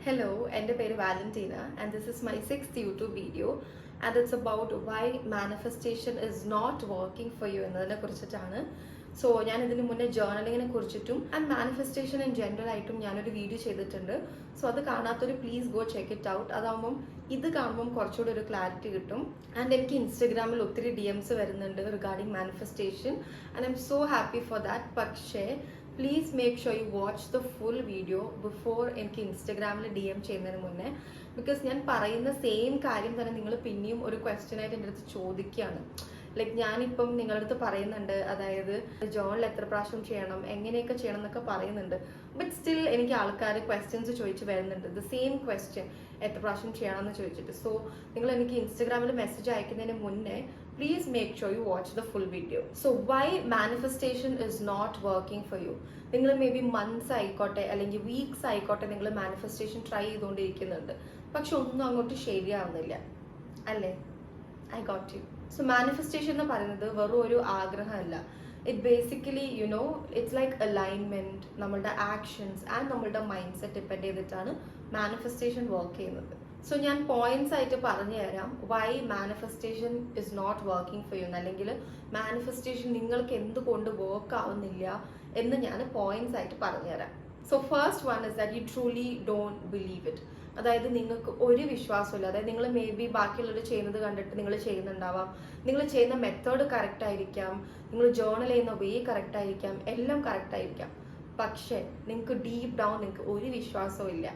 Hello, and my name is Valentina, and this is my 6th YouTube video, and it's about why manifestation is not working for you. So, I am journaling and manifestation in general. I have a video. So, please go check it out. This is clarity. And in Instagram, I have DMs regarding manifestation, and I'm so happy for that. Please make sure you watch the full video before എനിക്ക് ഇൻസ്റ്റഗ്രാമിൽ DM ചെയ്യുന്നതിന് മുന്നേ, because ഞാൻ പറയുന്ന same കാര്യം തന്നെ നിങ്ങൾ പിന്നെയും ഒരു ക്വസ്റ്റ്യൻ ആയിട്ട് എൻ്റെ അടുത്ത് ചോദിക്കുകയാണ്. ലൈക്ക് ഞാനിപ്പം നിങ്ങളുടെ അടുത്ത് പറയുന്നുണ്ട്, അതായത് ജേർണൽ എത്ര പ്രാവശ്യം ചെയ്യണം, എങ്ങനെയൊക്കെ ചെയ്യണം എന്നൊക്കെ പറയുന്നുണ്ട്. ബട്ട് സ്റ്റിൽ എനിക്ക് ആൾക്കാർ ക്വസ്റ്റ്യൻസ് ചോദിച്ച് വരുന്നുണ്ട്, ദ സെയിം ക്വസ്റ്റ്യൻ എത്ര പ്രാവശ്യം ചെയ്യണമെന്ന് ചോദിച്ചിട്ട്. സോ നിങ്ങൾ എനിക്ക് ഇൻസ്റ്റഗ്രാമിൽ മെസ്സേജ് അയക്കുന്നതിന് മുന്നേ please make sure you watch the full video. So why manifestation is not working for you? നിങ്ങൾ മേ ബി മന്ത്സ് ആയിക്കോട്ടെ അല്ലെങ്കിൽ വീക്സ് ആയിക്കോട്ടെ നിങ്ങൾ മാനിഫെസ്റ്റേഷൻ ട്രൈ ചെയ്തുകൊണ്ടിരിക്കുന്നുണ്ട്, പക്ഷെ ഒന്നും അങ്ങോട്ട് ശരിയാവുന്നില്ല അല്ലേ? I got you. So manifestation എന്ന് പറയുന്നത് വെറും ഒരു ആഗ്രഹമല്ല. It basically it's like alignment, നമ്മളുടെ ആക്ഷൻസ് ആൻഡ് നമ്മളുടെ മൈൻഡ് സെറ്റ് ഡിപ്പെൻഡ് ചെയ്തിട്ടാണ് മാനിഫെസ്റ്റേഷൻ വർക്ക് ചെയ്യുന്നത്. സോ ഞാൻ പോയിന്റ്സ് ആയിട്ട് പറഞ്ഞു തരാം why manifestation is not working for you, അല്ലെങ്കിൽ മാനിഫെസ്റ്റേഷൻ നിങ്ങൾക്ക് എന്തുകൊണ്ട് വർക്ക് ആവുന്നില്ല എന്ന് ഞാൻ പോയിന്റ്സ് ആയിട്ട് പറഞ്ഞുതരാം. So first one is that you truly don't believe it. അതായത് നിങ്ങൾക്ക് ഒരു വിശ്വാസമില്ല. അതായത് നിങ്ങൾ മേ ബി ബാക്കിയുള്ളവർ ചെയ്യുന്നത് കണ്ടിട്ട് നിങ്ങൾ ചെയ്യുന്നുണ്ടാവാം, നിങ്ങൾ ചെയ്യുന്ന മെത്തേഡ് കറക്റ്റ് ആയിരിക്കാം, നിങ്ങൾ ജേർണൽ ചെയ്യുന്ന വേ കറക്റ്റ് ആയിരിക്കാം, എല്ലാം കറക്റ്റ് ആയിരിക്കാം, പക്ഷെ നിങ്ങൾക്ക് ഡീപ്പ് ഡൗൺ നിങ്ങൾക്ക് ഒരു വിശ്വാസവും ഇല്ല.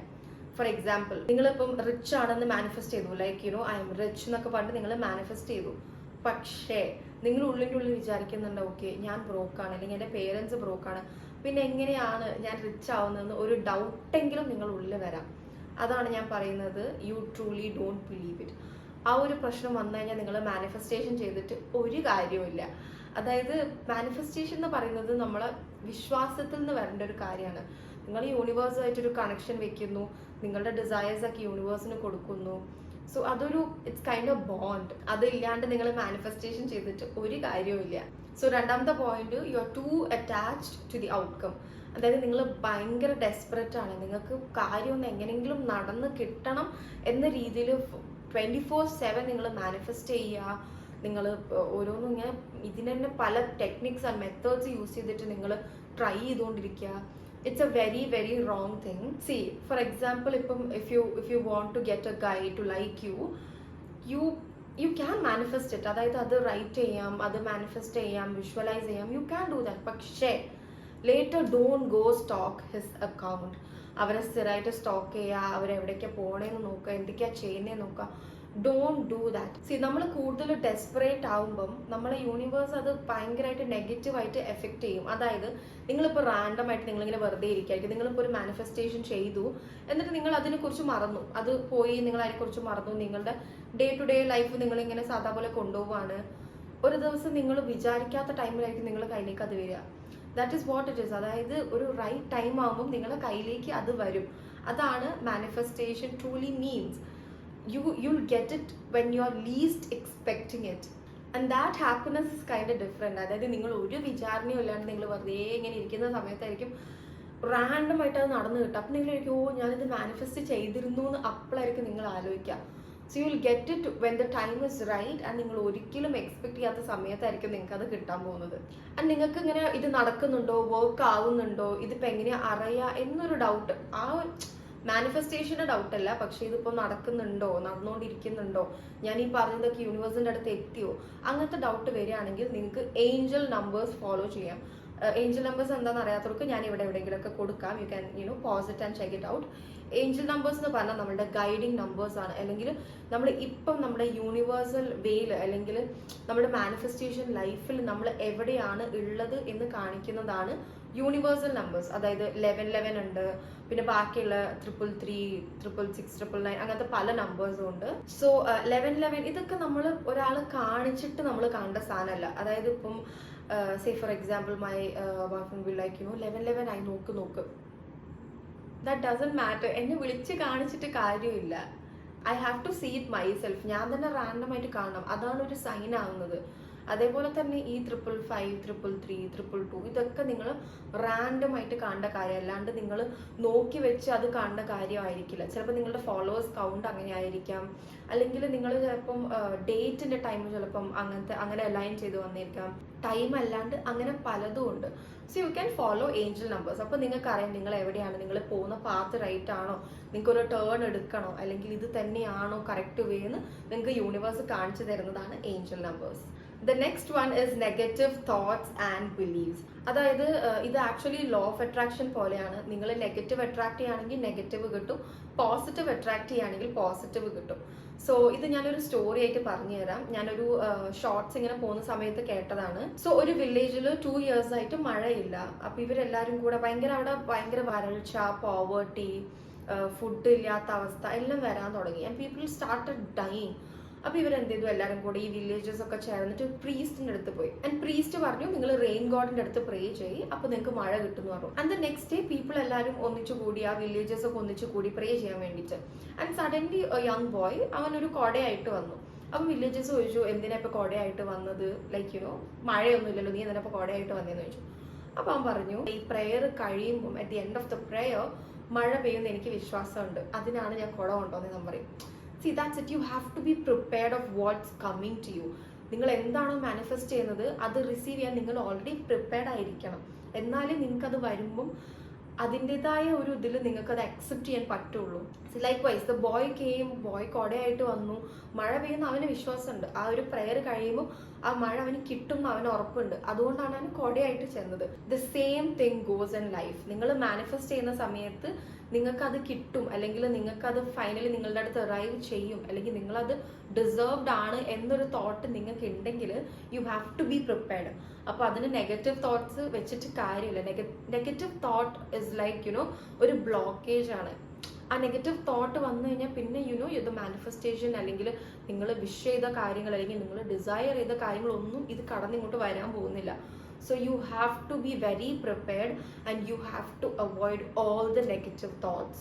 ഫോർ എക്സാമ്പിൾ, നിങ്ങളിപ്പം റിച്ച് ആണെന്ന് മാനിഫെസ്റ്റ് ചെയ്തു, ലൈക്ക് ഐ എം റിച്ച് എന്നൊക്കെ പറഞ്ഞിട്ട് നിങ്ങൾ മാനിഫെസ്റ്റ് ചെയ്തു, പക്ഷേ നിങ്ങൾ ഉള്ളിൻ്റെ ഉള്ളിൽ വിചാരിക്കുന്നുണ്ട്, ഓക്കെ ഞാൻ ബ്രോക്കാണ്, അല്ലെങ്കിൽ എൻ്റെ പേരൻസ് ബ്രോക്കാണ്, പിന്നെ എങ്ങനെയാണ് ഞാൻ റിച്ച് ആവുന്നതെന്ന് ഒരു ഡൗട്ടെങ്കിലും നിങ്ങൾ ഉള്ളിൽ വരാം. അതാണ് ഞാൻ പറയുന്നത്, U truly don't believe it. ആ ഒരു പ്രശ്നം വന്നു കഴിഞ്ഞാൽ നിങ്ങൾ മാനിഫെസ്റ്റേഷൻ ചെയ്തിട്ട് ഒരു കാര്യവുമില്ല. അതായത് മാനിഫെസ്റ്റേഷൻ എന്ന് പറയുന്നത് നമ്മളെ വിശ്വാസത്തിൽ നിന്ന് വരേണ്ട ഒരു കാര്യമാണ്. നിങ്ങൾ യൂണിവേഴ്സുമായിട്ടൊരു കണക്ഷൻ വെക്കുന്നു, നിങ്ങളുടെ ഡിസയേഴ്സ് ഒക്കെ യൂണിവേഴ്സിന് കൊടുക്കുന്നു. സോ അതൊരു ഇറ്റ്സ് കൈൻഡ് ഓഫ് ബോണ്ട്. അതില്ലാണ്ട് നിങ്ങൾ മാനിഫെസ്റ്റേഷൻ ചെയ്തിട്ട് ഒരു കാര്യവുമില്ല. സോ രണ്ടാമത്തെ point, you are too attached to the outcome. അതായത് നിങ്ങൾ ഭയങ്കര ഡെസ്പറേറ്റ് ആണ്, നിങ്ങൾക്ക് കാര്യം ഒന്ന് എങ്ങനെയെങ്കിലും നടന്ന് കിട്ടണം എന്ന രീതിയിൽ 24/7 നിങ്ങൾ മാനിഫെസ്റ്റ് ചെയ്യുക. നിങ്ങൾ ഓരോന്നും ഇങ്ങനെ ഇതിന് തന്നെ പല ടെക്നിക്സ് ആൻഡ് മെത്തേഡ്സ് യൂസ് ചെയ്തിട്ട് നിങ്ങൾ ട്രൈ ചെയ്തുകൊണ്ടിരിക്കുക. It's a very, very wrong thing. See, for example, if you want to get a guy to like you can manifest it. അതായത് അത് റൈറ്റ് ചെയ്യാം, അത് മാനിഫെസ്റ്റ് ചെയ്യാം, വിഷ്വലൈസ് ചെയ്യാം, യു ക്യാൻ ഡു ദാറ്റ്. പക്ഷേ later don't go stock his account. അവരെ സ്ഥിരമായിട്ട് stock ചെയ്യുക, അവരെവിടേക്കാ പോണേന്ന് നോക്കുക, എന്തൊക്കെയാ ചെയ്യുന്നതെന്ന് നോക്കുക. Don't do that. സി, നമ്മൾ കൂടുതൽ ഡെസ്പറേറ്റ് ആവുമ്പം നമ്മളെ യൂണിവേഴ്സ് അത് ഭയങ്കരമായിട്ട് നെഗറ്റീവായിട്ട് എഫക്റ്റ് ചെയ്യും. അതായത് നിങ്ങളിപ്പോൾ റാൻഡമായിട്ട് നിങ്ങളിങ്ങനെ വെറുതെ ഇരിക്കുകയായിരിക്കും, നിങ്ങളിപ്പോൾ ഒരു മാനിഫെസ്റ്റേഷൻ ചെയ്തു, എന്നിട്ട് നിങ്ങൾ അതിനെക്കുറിച്ച് മറന്നു, അത് പോയി, നിങ്ങൾ അതിനെക്കുറിച്ച് മറന്നു, നിങ്ങളുടെ ഡേ ടു ഡേ ലൈഫ് നിങ്ങളിങ്ങനെ സാധാ പോലെ കൊണ്ടുപോവാണ്. ഒരു ദിവസം നിങ്ങൾ വിചാരിക്കാത്ത ടൈമിലായിരിക്കും നിങ്ങളുടെ കയ്യിലേക്ക് അത് വരിക. That is what it is. അതായത് ഒരു റൈറ്റ് ടൈം ആകുമ്പം നിങ്ങളുടെ കയ്യിലേക്ക് അത് വരും. അതാണ് manifestation truly means. You'll get it when you're least expecting it, and that happiness is kind of different. അതായത് നിങ്ങൾ ഒരു വിചാരണയും ഇല്ലാണ്ട് നിങ്ങൾ വെറുതെ ഇങ്ങനെ ഇരിക്കുന്ന സമയത്തായിരിക്കും റാൻഡം ആയിട്ട് അത് നടന്നു കിട്ടുക. അപ്പം നിങ്ങൾ ആയിരിക്കും, ഞാനിത് മാനിഫെസ്റ്റ് ചെയ്തിരുന്നു എന്ന് അപ്പോഴായിരിക്കും നിങ്ങൾ ആലോചിക്കുക. So you will get it when the time is right, and നിങ്ങൾ ഒരിക്കലും എക്സ്പെക്ട് ചെയ്യാത്ത സമയത്തായിരിക്കും നിങ്ങൾക്ക് അത് കിട്ടാൻ പോകുന്നത്. ആൻഡ് നിങ്ങൾക്ക് ഇങ്ങനെ ഇത് നടക്കുന്നുണ്ടോ, വർക്ക് ആവുന്നുണ്ടോ, ഇതിപ്പോൾ എങ്ങനെയാ അറിയാം എന്നൊരു ഡൗട്ട്, ആ മാനിഫെസ്റ്റേഷൻ്റെ ഡൗട്ടല്ല, പക്ഷേ ഇതിപ്പോൾ നടക്കുന്നുണ്ടോ, നടന്നുകൊണ്ടിരിക്കുന്നുണ്ടോ, ഞാൻ ഈ പറഞ്ഞതൊക്കെ യൂണിവേഴ്സിൻ്റെ അടുത്ത് എത്തിയോ, അങ്ങനത്തെ ഡൗട്ട് വരികയാണെങ്കിൽ നിങ്ങൾക്ക് ഏഞ്ചൽ നമ്പേഴ്സ് ഫോളോ ചെയ്യാം. ഏഞ്ചൽ നമ്പേഴ്സ് എന്താണെന്ന് അറിയാത്തവർക്ക് ഞാൻ ഇവിടെ എവിടെയെങ്കിലുമൊക്കെ കൊടുക്കാം. You can pause it and check it out. Angel numbers എന്ന് പറഞ്ഞാൽ നമ്മുടെ ഗൈഡിങ് നമ്പേഴ്സ് ആണ്, അല്ലെങ്കിൽ നമ്മൾ ഇപ്പം നമ്മുടെ യൂണിവേഴ്സൽ വേയിൽ അല്ലെങ്കിൽ നമ്മുടെ മാനിഫെസ്റ്റേഷൻ ലൈഫിൽ നമ്മൾ എവിടെയാണ് ഉള്ളത് എന്ന് കാണിക്കുന്നതാണ് യൂണിവേഴ്സൽ നമ്പേഴ്സ്. അതായത് 1111 ഉണ്ട്, പിന്നെ ബാക്കിയുള്ള 333, 666, 999 അങ്ങനത്തെ പല നമ്പേഴ്സും ഉണ്ട്. സോ 1111 ഇതൊക്കെ നമ്മൾ ഒരാൾ കാണിച്ചിട്ട് നമ്മൾ കാണേണ്ട സാധനമല്ല. അതായത് ഇപ്പം say for example my boyfriend will like 1111 ആയി നോക്ക്. That doesn't matter. എന്നെ വിളിച്ച് കാണിച്ചിട്ട് കാര്യമില്ല. I have to see it myself. ഞാൻ തന്നെ റാൻഡം ആയിട്ട് കാണണം. അതാണ് ഒരു സൈൻ ആവുന്നത്. അതേപോലെ തന്നെ ഈ 555, 333, 222 ഇതൊക്കെ നിങ്ങൾ റാൻഡം ആയിട്ട് കാണേണ്ട കാര്യം, അല്ലാണ്ട് നിങ്ങൾ നോക്കി വെച്ച് അത് കാണേണ്ട കാര്യമായിരിക്കില്ല. ചിലപ്പോൾ നിങ്ങളുടെ ഫോളോവേഴ്സ് കൗണ്ട് അങ്ങനെ ആയിരിക്കാം, അല്ലെങ്കിൽ നിങ്ങൾ ചിലപ്പം ഡേറ്റിന്റെ ടൈം ചിലപ്പം അങ്ങനെ അലൈൻ ചെയ്ത് വന്നിരിക്കാം, ടൈം അല്ലാണ്ട് അങ്ങനെ പലതും ഉണ്ട്. So you can follow Angel numbers. അപ്പോൾ നിങ്ങൾക്ക് അറിയാം നിങ്ങൾ എവിടെയാണ്, നിങ്ങൾ പോകുന്ന പാത്ത് റൈറ്റ് ആണോ, നിങ്ങൾക്ക് ഒരു ടേൺ എടുക്കണോ, അല്ലെങ്കിൽ ഇത് തന്നെയാണോ കറക്റ്റ് വേ എന്ന് നിങ്ങൾക്ക് യൂണിവേഴ്സ് കാണിച്ചു തരുന്നതാണ് angel numbers. The next one is negative thoughts and believes. അതായത് ഇത് ആക്ച്വലി ലോ ഓഫ് അട്രാക്ഷൻ പോലെയാണ്. നിങ്ങൾ നെഗറ്റീവ് അട്രാക്ട് ചെയ്യുകയാണെങ്കിൽ നെഗറ്റീവ് കിട്ടും, പോസിറ്റീവ് അട്രാക്ട് ചെയ്യുകയാണെങ്കിൽ പോസിറ്റീവ് കിട്ടും. സോ ഇത് ഞാനൊരു സ്റ്റോറി ആയിട്ട് പറഞ്ഞു തരാം. ഞാനൊരു ഷോർട്സ് ഇങ്ങനെ പോകുന്ന സമയത്ത് കേട്ടതാണ്. സോ ഒരു വില്ലേജിൽ 2 years ആയിട്ട് മഴയില്ല. അപ്പൊ ഇവരെല്ലാരും കൂടെ അവിടെ ഭയങ്കര വരൾച്ച, പോവേർട്ടി, ഫുഡ് ഇല്ലാത്ത അവസ്ഥ എല്ലാം വരാൻ തുടങ്ങി. And people started dying. അപ്പൊ ഇവരെന്ത് ചെയ്തു, എല്ലാവരും കൂടെ ഈ വില്ലേജസ് ഒക്കെ ചേർന്നിട്ട് പ്രീസ്റ്റിന്റെ അടുത്ത് പോയി. ആൻഡ് പ്രീസ്റ്റ് പറഞ്ഞു നിങ്ങൾ റെയിൻ ഗോഡിന്റെ അടുത്ത് പ്രേ ചെയ്യും, അപ്പൊ നിങ്ങൾക്ക് മഴ കിട്ടുമെന്ന് പറഞ്ഞു. And the next day people എല്ലാവരും ഒന്നിച്ചുകൂടി, ആ വില്ലേജസ് ഒക്കെ ഒന്നിച്ചുകൂടി പ്രേ ചെയ്യാൻ വേണ്ടിയിട്ട്. ആൻഡ് സഡൻലി യങ് ബോയ് അവനൊരു കൊടയായിട്ട് വന്നു. അപ്പൊ വില്ലേജസ് ചോദിച്ചു എന്തിനാ ഇപ്പൊ കൊടയായിട്ട് വന്നത്, ലൈക്ക് മഴയൊന്നും ഇല്ലല്ലോ, നീ എന്തിനാ ഇപ്പൊ കൊടയായിട്ട് വന്നതെന്ന് ചോദിച്ചു. അപ്പൊ അവൻ പറഞ്ഞു ഈ പ്രെയർ കഴിയുമ്പോൾ at the end of the prayer മഴ പെയ്യുന്ന എനിക്ക് വിശ്വാസമുണ്ട്, അതിനാണ് ഞാൻ കുട കൊണ്ടുവന്നത് എന്ന് പറയും. See, that's it. You have to be prepared of what's coming to you. നിങ്ങൾ എന്താണോ മാനിഫെസ്റ്റ് ചെയ്യുന്നത് അത് റിസീവ് ചെയ്യാൻ നിങ്ങൾ ഓൾറെഡി പ്രിപ്പയർഡ് ആയിരിക്കണം. എന്നാലേ നിങ്ങൾക്ക് അത് വരുമ്പം അതിൻ്റെതായ ഒരു ഇതിൽ നിങ്ങൾക്ക് അത് അക്സെപ്റ്റ് ചെയ്യാൻ പറ്റുള്ളൂ. Likewise the boy boy കൊടയായിട്ട് വന്നു, മഴ പെയ്യുന്ന അവന് വിശ്വാസമുണ്ട്. ആ ഒരു പ്രെയർ കഴിയുമ്പോൾ ആ മഴ അവന് കിട്ടും എന്ന് അവന് ഉറപ്പുണ്ട്. അതുകൊണ്ടാണ് അവന് കൊടയായിട്ട് ചെന്നത്. The same thing goes in life. നിങ്ങൾ മാനിഫെസ്റ്റ് ചെയ്യുന്ന സമയത്ത് നിങ്ങൾക്കത് കിട്ടും, അല്ലെങ്കിൽ നിങ്ങൾക്കത് ഫൈനലി നിങ്ങളുടെ അടുത്ത് അറൈവ് ചെയ്യും, അല്ലെങ്കിൽ നിങ്ങളത് ഡിസേർവ്ഡ് ആണ് എന്നൊരു തോട്ട് നിങ്ങൾക്ക് ഉണ്ടെങ്കിൽ you have to be prepared. അപ്പൊ അതിന് നെഗറ്റീവ് തോട്ട്സ് വെച്ചിട്ട് കാര്യമില്ല. നെഗറ്റീവ് തോട്ട് ഇസ് ലൈക്ക് ഒരു ബ്ലോക്കേജ് ആണ്. ആ നെഗറ്റീവ് തോട്ട് വന്നു കഴിഞ്ഞാൽ പിന്നെ ഇത് മാനിഫെസ്റ്റേഷൻ അല്ലെങ്കിൽ നിങ്ങൾ വിഷ് ചെയ്ത കാര്യങ്ങൾ അല്ലെങ്കിൽ നിങ്ങൾ ഡിസയർ ചെയ്ത കാര്യങ്ങളൊന്നും ഇത് കടന്നിങ്ങോട്ട് വരാൻ പോകുന്നില്ല. So you have to be very prepared and you have to avoid all the negative thoughts.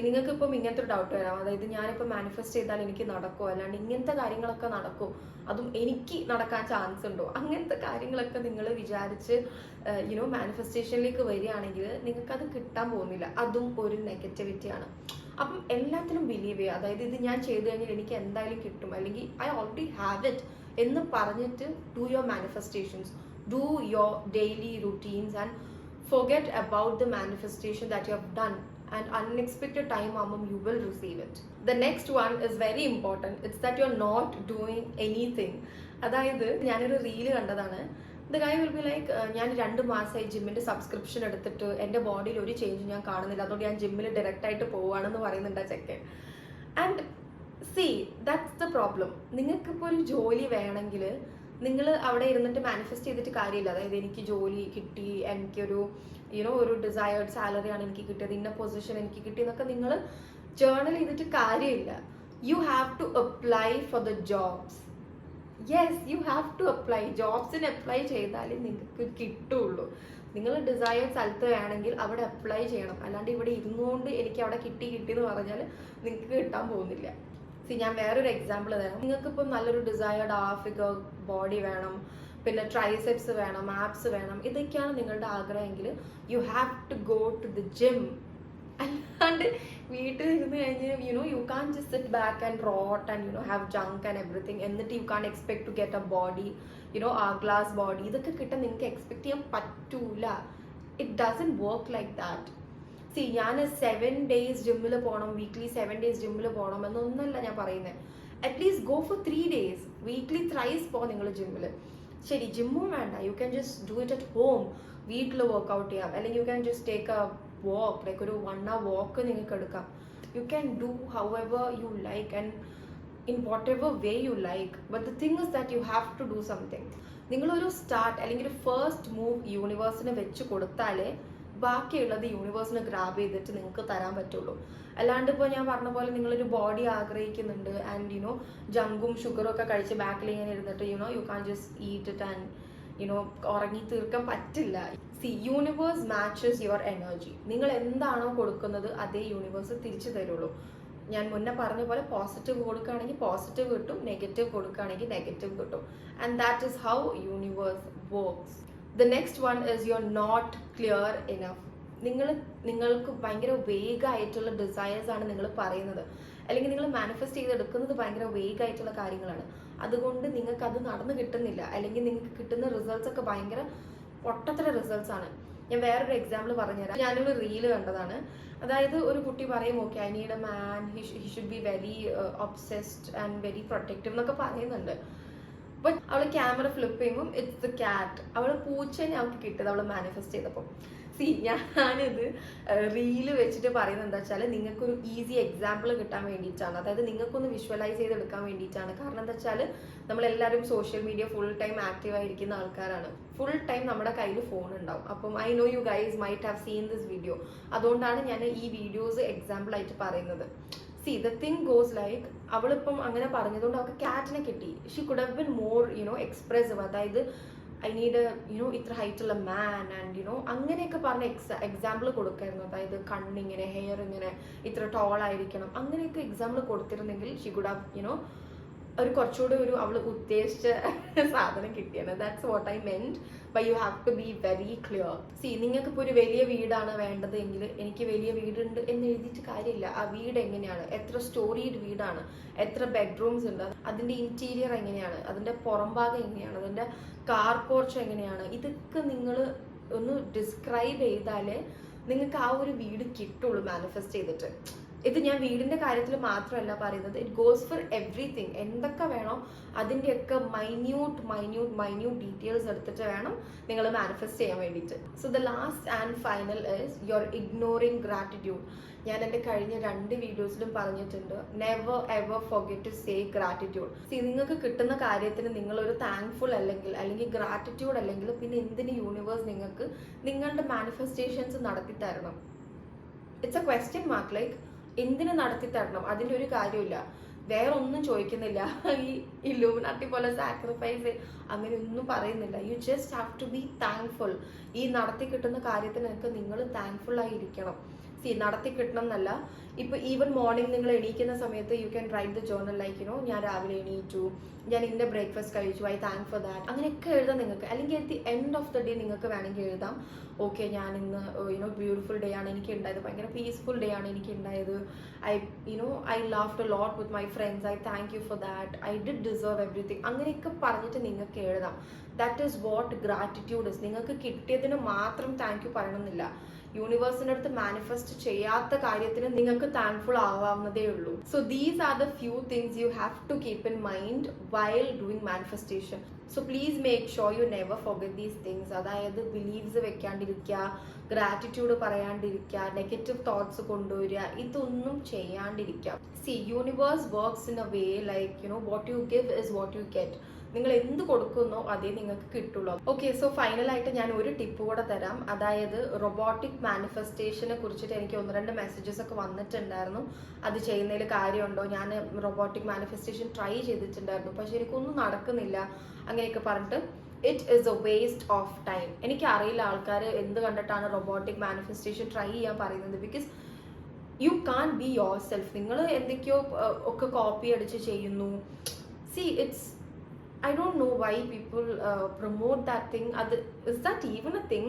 നിങ്ങൾക്ക് ഇപ്പം ഇങ്ങനത്തെ ഒരു ഡൗട്ട് വരാം, അതായത് ഞാനിപ്പോൾ മാനിഫെസ്റ്റ് ചെയ്താൽ എനിക്ക് നടക്കുമോ, അല്ലാണ്ട് ഇങ്ങനത്തെ കാര്യങ്ങളൊക്കെ നടക്കുമോ, അതും എനിക്ക് നടക്കാൻ ചാൻസ് ഉണ്ടോ, അങ്ങനത്തെ കാര്യങ്ങളൊക്കെ നിങ്ങൾ വിചാരിച്ച് മാനിഫെസ്റ്റേഷനിലേക്ക് വരികയാണെങ്കിൽ നിങ്ങൾക്കത് കിട്ടാൻ പോകുന്നില്ല. അതും ഒരു നെഗറ്റിവിറ്റിയാണ്. അപ്പം എല്ലാത്തിലും ബിലീവ് ചെയ്യുക. അതായത് ഇത് ഞാൻ ചെയ്തു കഴിഞ്ഞാൽ എനിക്ക് എന്തായാലും കിട്ടും, അല്ലെങ്കിൽ ഐ ഓൾറെഡി ഹാവ് ഇറ്റ് എന്ന് പറഞ്ഞിട്ട് do your manifestations. Do your daily routines and forget about the manifestation that you have done, and unexpected time you will receive it. The next one is very important. It's that you're not doing anything. അതായത് ഞാനൊരു reel കണ്ടതാണ്. The guy will be like, ഞാൻ 2 മാസമായി ജിമ്മിന്റെ subscription എടുത്തിട്ട് എൻ്റെ ബോഡിയിൽ ഒരു change ഞാൻ കാണുന്നില്ല, അതുകൊണ്ട് ഞാൻ ജിമ്മിൽ ഡയറക്റ്റ് ആയിട്ട് പോവാണെന്ന് പറയുന്നുണ്ട് ചെക്കൻ. And see, that's the problem. നിങ്ങൾക്കിപ്പോൾ ഒരു ജോലി വേണമെങ്കിൽ നിങ്ങൾ അവിടെ ഇരുന്നിട്ട് മാനിഫെസ്റ്റ് ചെയ്തിട്ട് കാര്യമില്ല. അതായത് എനിക്ക് ജോലി കിട്ടി, എനിക്കൊരു ഒരു ഡിസയേർഡ് സാലറിയാണ് എനിക്ക് കിട്ടിയത്, ഇന്ന പൊസിഷൻ എനിക്ക് കിട്ടി എന്നൊക്കെ നിങ്ങൾ ജേർണൽ ചെയ്തിട്ട് കാര്യമില്ല. You have to apply for the jobs. Yes, you have to apply. ജോബ്സിന് അപ്ലൈ ചെയ്താലേ നിങ്ങൾക്ക് കിട്ടുള്ളൂ. നിങ്ങൾ ഡിസയേർഡ് സ്ഥലത്ത് വേണമെങ്കിൽ അവിടെ അപ്ലൈ ചെയ്യണം. അല്ലാണ്ട് ഇവിടെ ഇരുന്നുകൊണ്ട് എനിക്ക് അവിടെ കിട്ടി എന്ന് പറഞ്ഞാൽ നിങ്ങൾക്ക് കിട്ടാൻ പോകുന്നില്ല. ഞാൻ വേറൊരു എക്സാമ്പിൾ തരാം. നിങ്ങൾക്ക് ഇപ്പം നല്ലൊരു ഡിസയേർഡ് ഫിഗർ ബോഡി വേണം, പിന്നെ ട്രൈസെപ്സ് വേണം, ആപ്സ് വേണം, ഇതൊക്കെയാണ് നിങ്ങളുടെ ആഗ്രഹമെങ്കിൽ you have to go to the gym. അല്ലാണ്ട് വീട്ടിൽ ഇരുന്ന് കഴിഞ്ഞ് you can just sit back and rot and have junk and everything, എന്നിട്ട് you can expect to get a body, ആ ഗ്ലാസ് ബോഡി. ഇതൊക്കെ കിട്ടാൻ നിങ്ങൾക്ക് എക്സ്പെക്ട് ചെയ്യാൻ പറ്റൂല. It doesn't work like that. ഞാൻ 7 days ജിമ്മിൽ പോകണം, വീക്ക്ലി 7 days ജിമ്മിൽ പോകണം എന്നൊന്നല്ല ഞാൻ പറയുന്നത്. At least go for 3 days, weekly thrice പോ നിങ്ങൾ ജിമ്മിൽ. ശരി, ജിമ്മും വേണ്ട, you can just do it at home. വീട്ടിൽ വർക്ക്ഔട്ട് ചെയ്യാം, അല്ലെങ്കിൽ you can just take a walk, like ഒരു 1 hour വാക്ക് നിങ്ങൾക്ക് എടുക്കാം. You can do however you like and in whatever way you like. But the thing is that you have to do something. നിങ്ങളൊരു start അല്ലെങ്കിൽ ഒരു first move യൂണിവേഴ്സിന് വെച്ച് കൊടുത്താലേ ബാക്കിയുള്ളത് യൂണിവേഴ്സിനെ grab ചെയ്തിട്ട് നിങ്ങൾക്ക് തരാൻ പറ്റുള്ളൂ. അല്ലാണ്ട് ഇപ്പോൾ ഞാൻ പറഞ്ഞ പോലെ നിങ്ങളൊരു ബോഡി ആഗ്രഹിക്കുന്നുണ്ട് ആൻഡ് ജങ്കും ഷുഗറും ഒക്കെ കഴിച്ച് ബാക്കിൽ ഇങ്ങനെ ഇരുന്നിട്ട് you can just eat it and ഉറങ്ങി തീർക്കാൻ പറ്റില്ല. Universe matches your energy. നിങ്ങൾ എന്താണോ കൊടുക്കുന്നത് അതേ യൂണിവേഴ്സ് തിരിച്ചു തരുള്ളൂ. ഞാൻ മുന്നേ പറഞ്ഞ പോലെ പോസിറ്റീവ് കൊടുക്കുകയാണെങ്കിൽ പോസിറ്റീവ് കിട്ടും, നെഗറ്റീവ് കൊടുക്കുകയാണെങ്കിൽ നെഗറ്റീവ് കിട്ടും. And that is how universe works. The next one is you are not clear enough. നിങ്ങൾക്ക് ഭയങ്കര വേഗമായിട്ടുള്ള ഡിസയേഴ്സ് ആണ് നിങ്ങൾ പറയുന്നത്, അല്ലെങ്കിൽ നിങ്ങൾ മാനിഫെസ്റ്റ് ചെയ്തെടുക്കുന്നത് ഭയങ്കര വേഗമായിട്ടുള്ള കാര്യങ്ങളാണ്. അതുകൊണ്ട് നിങ്ങൾക്ക് അത് നടന്നു കിട്ടുന്നില്ല, അല്ലെങ്കിൽ നിങ്ങൾക്ക് കിട്ടുന്ന റിസൾട്ട്സ് ഒക്കെ ഭയങ്കര പൊട്ടത്തിലെ റിസൾട്ട്സ് ആണ്. ഞാൻ വേറൊരു എക്സാമ്പിൾ പറഞ്ഞുതരാം. ഞാനൊരു റീല് കണ്ടതാണ്. അതായത് ഒരു കുട്ടി പറയും, okay I need a man, he should be very obsessed and very protective എന്നൊക്കെ പറയുന്നുണ്ട്. ബട്ട് അവള് ക്യാമറ ഫ്ലിപ്പ് ചെയ്യുമ്പോൾ ഇറ്റ്സ് ദ ക്യാറ്റ്. അവള് പൂച്ചേനെ അവൾക്ക് കിട്ടിയത് അവള് മാനിഫെസ്റ്റ് ചെയ്തപ്പോൾ. ഞാനിത് റീല് വെച്ചിട്ട് പറയുന്നത് എന്താ വെച്ചാൽ നിങ്ങൾക്കൊരു ഈസി എക്സാമ്പിൾ കിട്ടാൻ വേണ്ടിയിട്ടാണ്. അതായത് നിങ്ങൾക്കൊന്ന് വിഷ്വലൈസ് ചെയ്തെടുക്കാൻ വേണ്ടിയിട്ടാണ്. കാരണം എന്താ വെച്ചാൽ നമ്മളെല്ലാവരും social media full time active ആയിരിക്കുന്ന ആൾക്കാരാണ്. ഫുൾ ടൈം നമ്മുടെ കയ്യിൽ ഫോൺ ഉണ്ടാവും. അപ്പം I know you guys might have seen this video. അതുകൊണ്ടാണ് ഞാൻ ഈ വീഡിയോസ് എക്സാമ്പിൾ ആയിട്ട് പറയുന്നത്. See, the thing goes like, അവളിപ്പം അങ്ങനെ പറഞ്ഞതുകൊണ്ട് അവൾക്ക് ക്യാറ്റിനെ കിട്ടി. She could have been more expressive. അതായത് ഐ നീഡ് ഇത്ര ഹൈറ്റുള്ള മാൻ ആൻഡ് അങ്ങനെയൊക്കെ പറഞ്ഞ എക്സാമ്പിൾ കൊടുക്കായിരുന്നു. അതായത് കണ്ണിങ്ങനെ, ഹെയർ ഇങ്ങനെ, ഇത്ര ടോൾ ആയിരിക്കണം, അങ്ങനെയൊക്കെ എക്സാമ്പിൾ കൊടുത്തിരുന്നെങ്കിൽ ഷീ കുഡ് ഹാവ് ഒരു കുറച്ചുകൂടി അവൾ ഉദ്ദേശിച്ച സാധനം കിട്ടിയാണ്. That's what I meant by you have to be very clear. നിങ്ങൾക്ക് ഇപ്പോൾ ഒരു വലിയ വീടാണ് വേണ്ടത് എങ്കിൽ എനിക്ക് വലിയ വീടുണ്ട് എന്ന് എഴുതിയിട്ട് കാര്യമില്ല. ആ വീട് എങ്ങനെയാണ്, എത്ര സ്റ്റോറീഡ് വീടാണ്, എത്ര ബെഡ്റൂംസ് ഉണ്ട്, അതിന്റെ ഇന്റീരിയർ എങ്ങനെയാണ്, അതിന്റെ പുറംഭാഗം എങ്ങനെയാണ്, അതിന്റെ കാർ പോർച്ച് എങ്ങനെയാണ്, ഇതൊക്കെ നിങ്ങൾ ഒന്ന് ഡിസ്ക്രൈബ് ചെയ്താലേ നിങ്ങൾക്ക് ആ ഒരു വീട് കിട്ടുള്ളൂ മാനിഫെസ്റ്റ് ചെയ്തിട്ട്. ഇത് ഞാൻ വീടിന്റെ കാര്യത്തിൽ മാത്രമല്ല പറയുന്നത്, ഇറ്റ് ഗോസ് ഫോർ എവ്രിതിങ്. എന്തൊക്കെ വേണോ അതിൻ്റെയൊക്കെ മൈന്യൂട്ട് ഡീറ്റെയിൽസ് എടുത്തിട്ട് വേണം നിങ്ങൾ മാനിഫെസ്റ്റ് ചെയ്യാൻ വേണ്ടിയിട്ട്. So the last and final is you are ignoring gratitude. ഞാൻ എൻ്റെ കഴിഞ്ഞ 2 വീഡിയോസിലും പറഞ്ഞിട്ടുണ്ട്, never ever forget to say gratitude. നിങ്ങൾക്ക് കിട്ടുന്ന കാര്യത്തിന് നിങ്ങളൊരു താങ്ക്ഫുൾ അല്ലെങ്കിൽ ഗ്രാറ്റിറ്റ്യൂഡ് അല്ലെങ്കിൽ പിന്നെ എന്തിന് യൂണിവേഴ്സ് നിങ്ങൾക്ക് നിങ്ങളുടെ മാനിഫെസ്റ്റേഷൻസ് നടത്തി തരണം? It's A question mark. Like എന്തിനു നടത്തി തരണം? അതിൻ്റെ ഒരു കാര്യമില്ല, വേറെ ഒന്നും ചോദിക്കുന്നില്ല. ഈ ഇലൂമിനാട്ടി പോലെ സാക്രിഫൈസ് അങ്ങനെ ഒന്നും പറയുന്നില്ല. You just have to be thankful. ഈ നടത്തി കിട്ടുന്ന കാര്യത്തിനൊക്കെ നിങ്ങൾ താങ്ക്ഫുൾ ആയിരിക്കണം. നടത്തി കിട്ടണം എന്നല്ല, ഇപ്പൊ ഈവൻ മോർണിംഗ് നിങ്ങൾ എണീക്കുന്ന സമയത്ത് you can write the journal like ഞാൻ രാവിലെ എണീറ്റു, ഞാൻ ഇന്ന ബ്രേക്ക്ഫാസ്റ്റ് കഴിച്ചു, ഐ താങ്ക് ഫോർ ദാറ്റ്, അങ്ങനെയൊക്കെ എഴുതാം നിങ്ങൾക്ക്. അല്ലെങ്കിൽ at the end of the day നിങ്ങൾക്ക് വേണമെങ്കിൽ എഴുതാം, ഓക്കെ ഞാൻ ഇന്ന് ബ്യൂട്ടിഫുൾ ഡേ ആണ് എനിക്ക് ഉണ്ടായത്, ഭയങ്കര പീസ്ഫുൾ ഡേ ആണ് എനിക്ക് ഉണ്ടായത്, I laughed a lot with my friends, I thank you for that, I did deserve everything, അങ്ങനെയൊക്കെ പറഞ്ഞിട്ട് നിങ്ങൾക്ക് എഴുതാം. That is what gratitude is. നിങ്ങൾക്ക് കിട്ടിയതിന് മാത്രം താങ്ക് യു പറയണമെന്നില്ല. യൂണിവേഴ്സിന്റെ അടുത്ത് മാനിഫെസ്റ്റ് ചെയ്യാത്ത കാര്യത്തിന് നിങ്ങൾക്ക് താങ്ക്ഫുൾ ആവാവുന്നതേ ഉള്ളൂ. So these are the few things you have to keep in mind while doing manifestation. So please make sure you never forget these things. അതായത് ബിലീവ്സ് വെക്കാണ്ടിരിക്കുക, ഗ്രാറ്റിറ്റ്യൂഡ് പറയാണ്ടിരിക്കുക, നെഗറ്റീവ് തോട്ട്സ് കൊണ്ടുവരിക, ഇതൊന്നും ചെയ്യാണ്ടിരിക്കുക. Universe works in a way like what you give is what you get. നിങ്ങൾ എന്ത് കൊടുക്കുന്നോ അതേ നിങ്ങൾക്ക് കിട്ടുള്ളൂ. ഓക്കെ, സോ ഫൈനലായിട്ട് ഞാൻ ഒരു ടിപ്പ് കൂടെ തരാം. അതായത് റൊബോട്ടിക് മാനിഫെസ്റ്റേഷനെ കുറിച്ചിട്ട് എനിക്ക് 1-2 മെസ്സേജസ് ഒക്കെ വന്നിട്ടുണ്ടായിരുന്നു. അത് ചെയ്യുന്നതിൽ കാര്യമുണ്ടോ? ഞാൻ റൊബോട്ടിക് മാനിഫെസ്റ്റേഷൻ ട്രൈ ചെയ്തിട്ടുണ്ടായിരുന്നു, പക്ഷെ എനിക്കൊന്നും നടക്കുന്നില്ല അങ്ങനെയൊക്കെ പറഞ്ഞിട്ട്. It is a waste of time. എനിക്കറിയില്ല ആൾക്കാർ എന്ത് കണ്ടിട്ടാണ് റൊബോട്ടിക് മാനിഫെസ്റ്റേഷൻ ട്രൈ ചെയ്യാൻ പറയുന്നത്. Because you can be yourself. നിങ്ങൾ എന്തൊക്കെയോ ഒക്കെ കോപ്പി അടിച്ച് ചെയ്യുന്നു. It's I don't know why people promote that thing. Is that even a thing?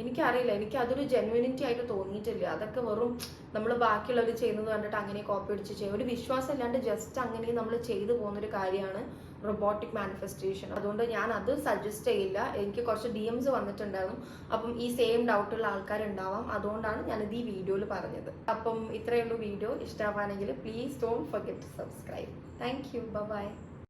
എനിക്കറിയില്ല, എനിക്ക് അതൊരു ജെന്യൂനിറ്റി ആയിട്ട് തോന്നിയിട്ടില്ല. അതൊക്കെ വെറും നമ്മൾ ബാക്കിയുള്ളവർ ചെയ്യുന്നത് കണ്ടിട്ട് അങ്ങനെ കോപ്പി അടിച്ച് ചെയ്യും. ഒരു വിശ്വാസം ഇല്ലാണ്ട് ജസ്റ്റ് അങ്ങനെ നമ്മൾ ചെയ്തു പോകുന്നൊരു കാര്യമാണ് റൊബോട്ടിക് മാനിഫെസ്റ്റേഷൻ. അതുകൊണ്ട് ഞാൻ അത് സജസ്റ്റ് ചെയ്യില്ല. എനിക്ക് കുറച്ച് DMs വന്നിട്ടുണ്ടായിരുന്നു. അപ്പം ഈ സെയിം ഡൗട്ടുള്ള ആൾക്കാരുണ്ടാവാം, അതുകൊണ്ടാണ് ഞാനിത് ഈ വീഡിയോയിൽ പറഞ്ഞത്. അപ്പം ഇത്രയുള്ളൂ വീഡിയോ. ഇഷ്ടമാവാണെങ്കിൽ please don't forget to subscribe. Thank you. By.